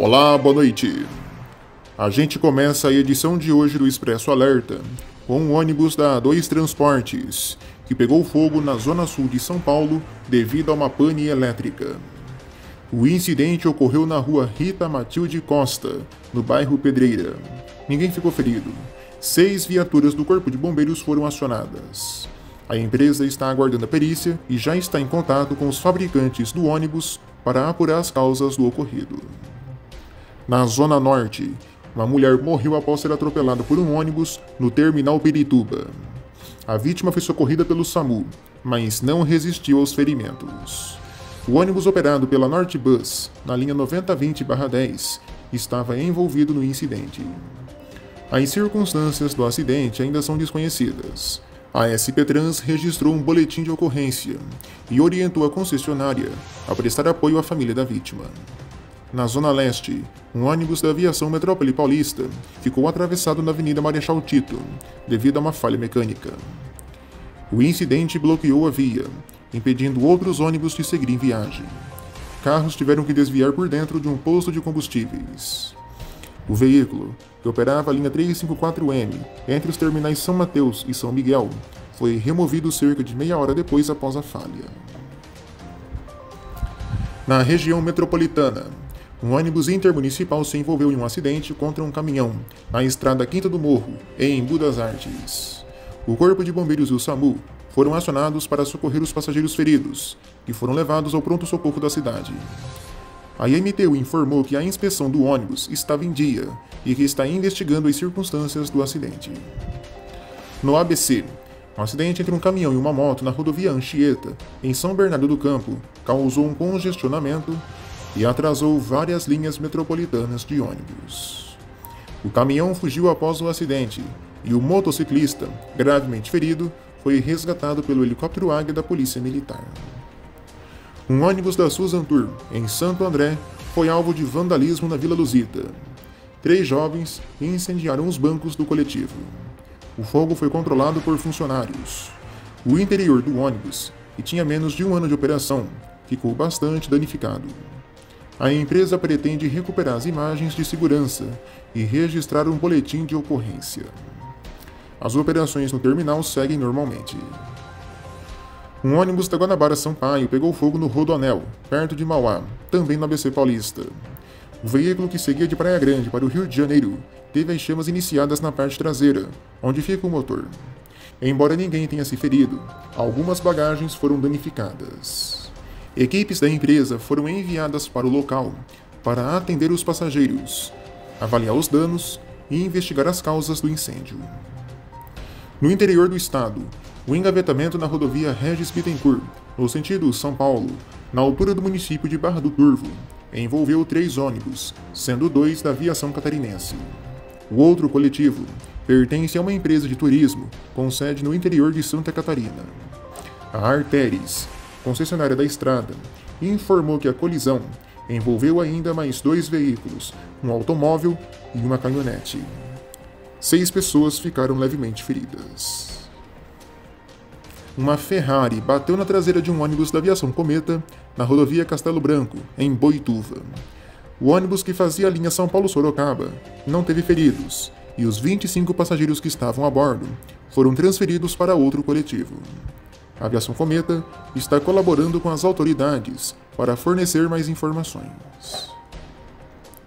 Olá, boa noite. A gente começa a edição de hoje do Expresso Alerta com um ônibus da A2 Transportes, que pegou fogo na zona sul de São Paulo devido a uma pane elétrica. O incidente ocorreu na rua Rita Matilde Costa, no bairro Pedreira. Ninguém ficou ferido. 6 viaturas do Corpo de Bombeiros foram acionadas. A empresa está aguardando a perícia e já está em contato com os fabricantes do ônibus para apurar as causas do ocorrido. Na Zona Norte, uma mulher morreu após ser atropelada por um ônibus no terminal Pirituba. A vítima foi socorrida pelo SAMU, mas não resistiu aos ferimentos. O ônibus operado pela Nortebus, na linha 9020/10, estava envolvido no incidente. As circunstâncias do acidente ainda são desconhecidas. A SP Trans registrou um boletim de ocorrência e orientou a concessionária a prestar apoio à família da vítima. Na Zona Leste, um ônibus da Aviação Metrópole Paulista ficou atravessado na Avenida Marechal Tito, devido a uma falha mecânica. O incidente bloqueou a via, impedindo outros ônibus de seguirem viagem. Carros tiveram que desviar por dentro de um posto de combustíveis. O veículo, que operava a linha 354M entre os terminais São Mateus e São Miguel, foi removido cerca de meia hora depois após a falha. Na região metropolitana, um ônibus intermunicipal se envolveu em um acidente contra um caminhão na estrada Quinta do Morro, em Embu das Artes. O Corpo de Bombeiros e o SAMU foram acionados para socorrer os passageiros feridos, que foram levados ao pronto-socorro da cidade. A IMTU informou que a inspeção do ônibus estava em dia e que está investigando as circunstâncias do acidente. No ABC, um acidente entre um caminhão e uma moto na rodovia Anchieta, em São Bernardo do Campo, causou um congestionamento e atrasou várias linhas metropolitanas de ônibus. O caminhão fugiu após o acidente e o motociclista, gravemente ferido, foi resgatado pelo helicóptero Águia da Polícia Militar. Um ônibus da Suzantur, em Santo André, foi alvo de vandalismo na Vila Luzita. 3 jovens incendiaram os bancos do coletivo. O fogo foi controlado por funcionários. O interior do ônibus, que tinha menos de um ano de operação, ficou bastante danificado. A empresa pretende recuperar as imagens de segurança e registrar um boletim de ocorrência. As operações no terminal seguem normalmente. Um ônibus da Guanabara Sampaio pegou fogo no Rodoanel, perto de Mauá, também no ABC Paulista. O veículo que seguia de Praia Grande para o Rio de Janeiro teve as chamas iniciadas na parte traseira, onde fica o motor. Embora ninguém tenha se ferido, algumas bagagens foram danificadas. Equipes da empresa foram enviadas para o local para atender os passageiros, avaliar os danos e investigar as causas do incêndio. No interior do estado, o engavetamento na rodovia Regis Bittencourt, no sentido São Paulo, na altura do município de Barra do Turvo, envolveu 3 ônibus, sendo 2 da aviação catarinense. O outro coletivo pertence a uma empresa de turismo com sede no interior de Santa Catarina. A Arteris, concessionária da estrada, informou que a colisão envolveu ainda mais 2 veículos, um automóvel e uma caminhonete. 6 pessoas ficaram levemente feridas. Uma Ferrari bateu na traseira de um ônibus da Aviação Cometa na rodovia Castelo Branco, em Boituva. O ônibus que fazia a linha São Paulo-Sorocaba não teve feridos e os 25 passageiros que estavam a bordo foram transferidos para outro coletivo. A Aviação Cometa está colaborando com as autoridades para fornecer mais informações.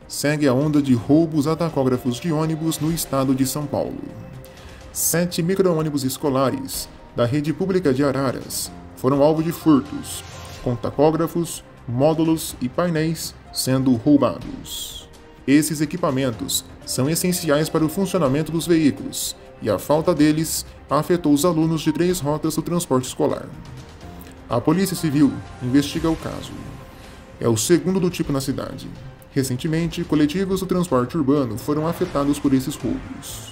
Segue a onda de roubos a tacógrafos de ônibus no estado de São Paulo. 7 micro-ônibus escolares da rede pública de Araras foram alvo de furtos, com tacógrafos, módulos e painéis sendo roubados. Esses equipamentos são essenciais para o funcionamento dos veículos e a falta deles afetou os alunos de 3 rotas do transporte escolar. A Polícia Civil investiga o caso. É o segundo do tipo na cidade. Recentemente, coletivos do transporte urbano foram afetados por esses roubos.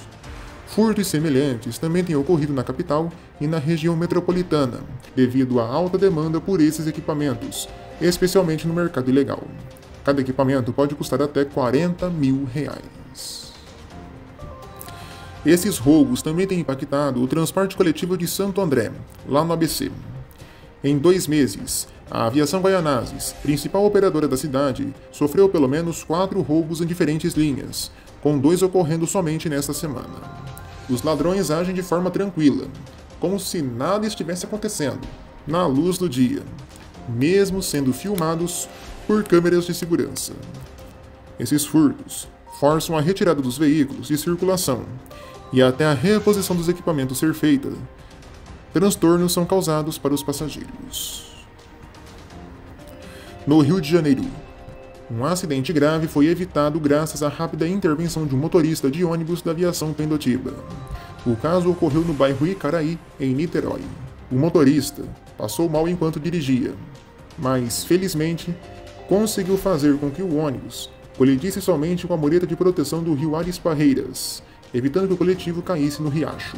Furtos semelhantes também têm ocorrido na capital e na região metropolitana, devido à alta demanda por esses equipamentos, especialmente no mercado ilegal. Cada equipamento pode custar até R$40 mil. Esses roubos também têm impactado o transporte coletivo de Santo André, lá no ABC. Em 2 meses, A Aviação Guaianazes, principal operadora da cidade, sofreu pelo menos 4 roubos em diferentes linhas, com 2 ocorrendo somente nesta semana. Os ladrões agem de forma tranquila, como se nada estivesse acontecendo, na luz do dia, mesmo sendo filmados por câmeras de segurança. Esses furtos forçam a retirada dos veículos de circulação e até a reposição dos equipamentos ser feita. Transtornos são causados para os passageiros. No Rio de Janeiro, um acidente grave foi evitado graças à rápida intervenção de um motorista de ônibus da aviação Pendotiba. O caso ocorreu no bairro Icaraí, em Niterói. O motorista passou mal enquanto dirigia, mas, felizmente, conseguiu fazer com que o ônibus colidisse somente com a mureta de proteção do rio Ares Parreiras, evitando que o coletivo caísse no riacho.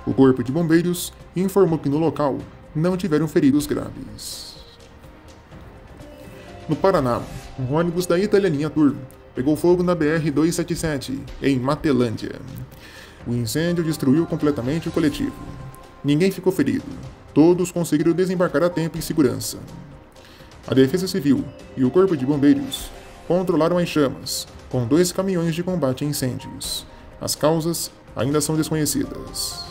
O Corpo de Bombeiros informou que no local não tiveram feridos graves. No Paraná, um ônibus da Italianinha Tour pegou fogo na BR-277, em Matelândia. O incêndio destruiu completamente o coletivo. Ninguém ficou ferido. Todos conseguiram desembarcar a tempo em segurança. A Defesa Civil e o Corpo de Bombeiros controlaram as chamas, com 2 caminhões de combate a incêndios. As causas ainda são desconhecidas.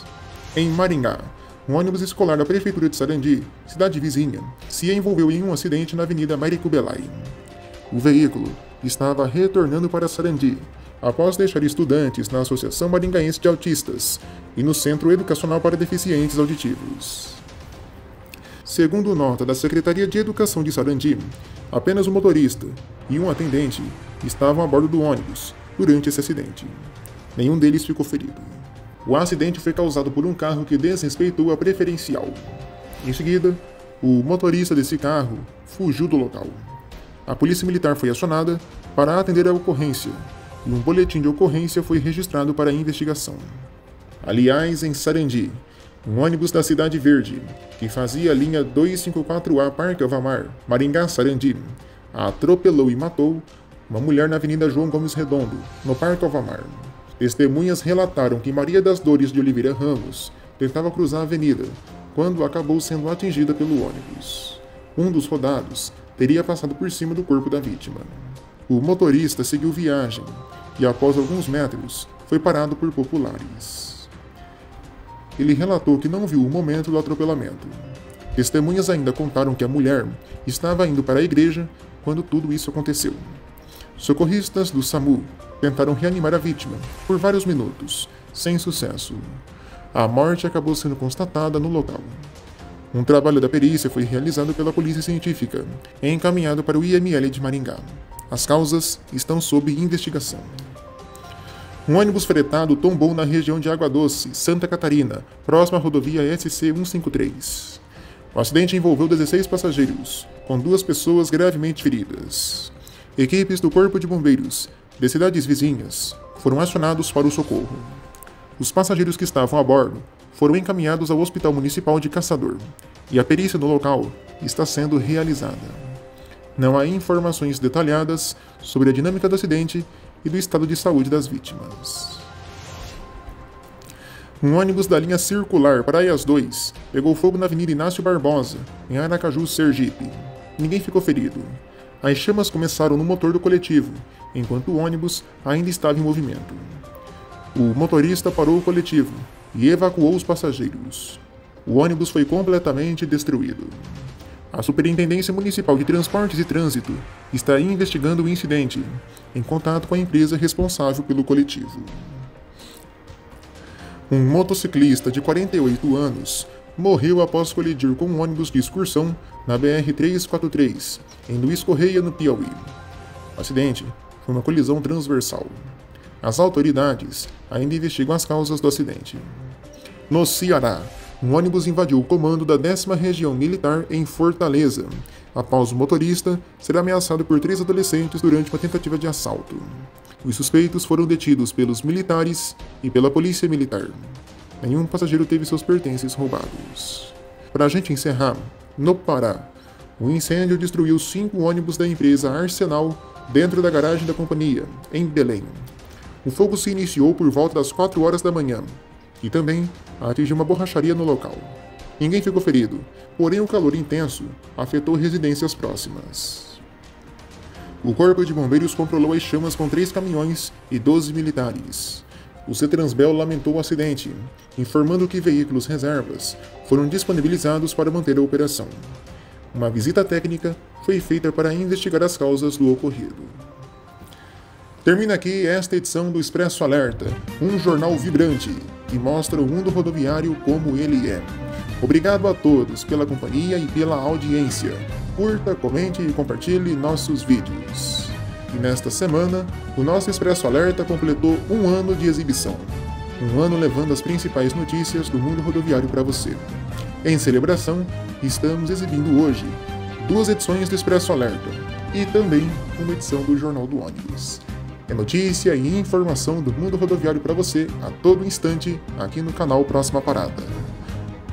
Em Maringá, um ônibus escolar da Prefeitura de Sarandi, cidade vizinha, se envolveu em um acidente na Avenida Américo Belay. O veículo estava retornando para Sarandi, após deixar estudantes na Associação Maringaense de Autistas e no Centro Educacional para Deficientes Auditivos. Segundo nota da Secretaria de Educação de Sarandi, apenas o motorista e um atendente estavam a bordo do ônibus durante esse acidente. Nenhum deles ficou ferido. O acidente foi causado por um carro que desrespeitou a preferencial. Em seguida, o motorista desse carro fugiu do local. A polícia militar foi acionada para atender a ocorrência e um boletim de ocorrência foi registrado para a investigação. Aliás, em Sarandi, um ônibus da Cidade Verde, que fazia a linha 254A Parque Alvamar, Maringá-Sarandi, atropelou e matou uma mulher na Avenida João Gomes Redondo, no Parque Alvamar. Testemunhas relataram que Maria das Dores de Oliveira Ramos tentava cruzar a avenida, quando acabou sendo atingida pelo ônibus. Um dos rodados teria passado por cima do corpo da vítima. O motorista seguiu viagem e, após alguns metros, foi parado por populares. Ele relatou que não viu o momento do atropelamento. Testemunhas ainda contaram que a mulher estava indo para a igreja quando tudo isso aconteceu. Socorristas do SAMU tentaram reanimar a vítima por vários minutos, sem sucesso. A morte acabou sendo constatada no local. Um trabalho da perícia foi realizado pela Polícia Científica e encaminhado para o IML de Maringá. As causas estão sob investigação. Um ônibus fretado tombou na região de Água Doce, Santa Catarina, próxima à rodovia SC-153. O acidente envolveu 16 passageiros, com 2 pessoas gravemente feridas. Equipes do Corpo de Bombeiros de cidades vizinhas foram acionados para o socorro. Os passageiros que estavam a bordo foram encaminhados ao Hospital Municipal de Caçador e a perícia no local está sendo realizada. Não há informações detalhadas sobre a dinâmica do acidente e do estado de saúde das vítimas. Um ônibus da linha circular Praias 2 pegou fogo na Avenida Inácio Barbosa, em Aracaju, Sergipe. Ninguém ficou ferido. As chamas começaram no motor do coletivo, enquanto o ônibus ainda estava em movimento. O motorista parou o coletivo e evacuou os passageiros. O ônibus foi completamente destruído. A Superintendência Municipal de Transportes e Trânsito está investigando o incidente, em contato com a empresa responsável pelo coletivo. Um motociclista de 48 anos morreu após colidir com um ônibus de excursão na BR-343, em Luiz Correia, no Piauí. O acidente foi uma colisão transversal. As autoridades ainda investigam as causas do acidente. No Ceará, um ônibus invadiu o comando da 10ª Região Militar em Fortaleza, após o motorista ser ameaçado por 3 adolescentes durante uma tentativa de assalto. Os suspeitos foram detidos pelos militares e pela polícia militar. Nenhum passageiro teve seus pertences roubados. Para a gente encerrar, no Pará, o incêndio destruiu 5 ônibus da empresa Arsenal dentro da garagem da companhia, em Belém. O fogo se iniciou por volta das 4 horas da manhã e também atingiu uma borracharia no local. Ninguém ficou ferido, porém o calor intenso afetou residências próximas. O Corpo de Bombeiros controlou as chamas com 3 caminhões e 12 militares. O CETRANSBEL lamentou o acidente, informando que veículos reservas foram disponibilizados para manter a operação. Uma visita técnica foi feita para investigar as causas do ocorrido. Termina aqui esta edição do Expresso Alerta, um jornal vibrante que mostra o mundo rodoviário como ele é. Obrigado a todos pela companhia e pela audiência. Curta, comente e compartilhe nossos vídeos. E nesta semana, o nosso Expresso Alerta completou 1 ano de exibição. 1 ano levando as principais notícias do mundo rodoviário para você. Em celebração, estamos exibindo hoje 2 edições do Expresso Alerta e também uma edição do Jornal do Ônibus. É notícia e informação do mundo rodoviário para você a todo instante aqui no canal Próxima Parada.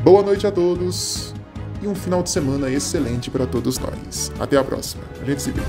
Boa noite a todos e um final de semana excelente para todos nós. Até a próxima. A gente se vê.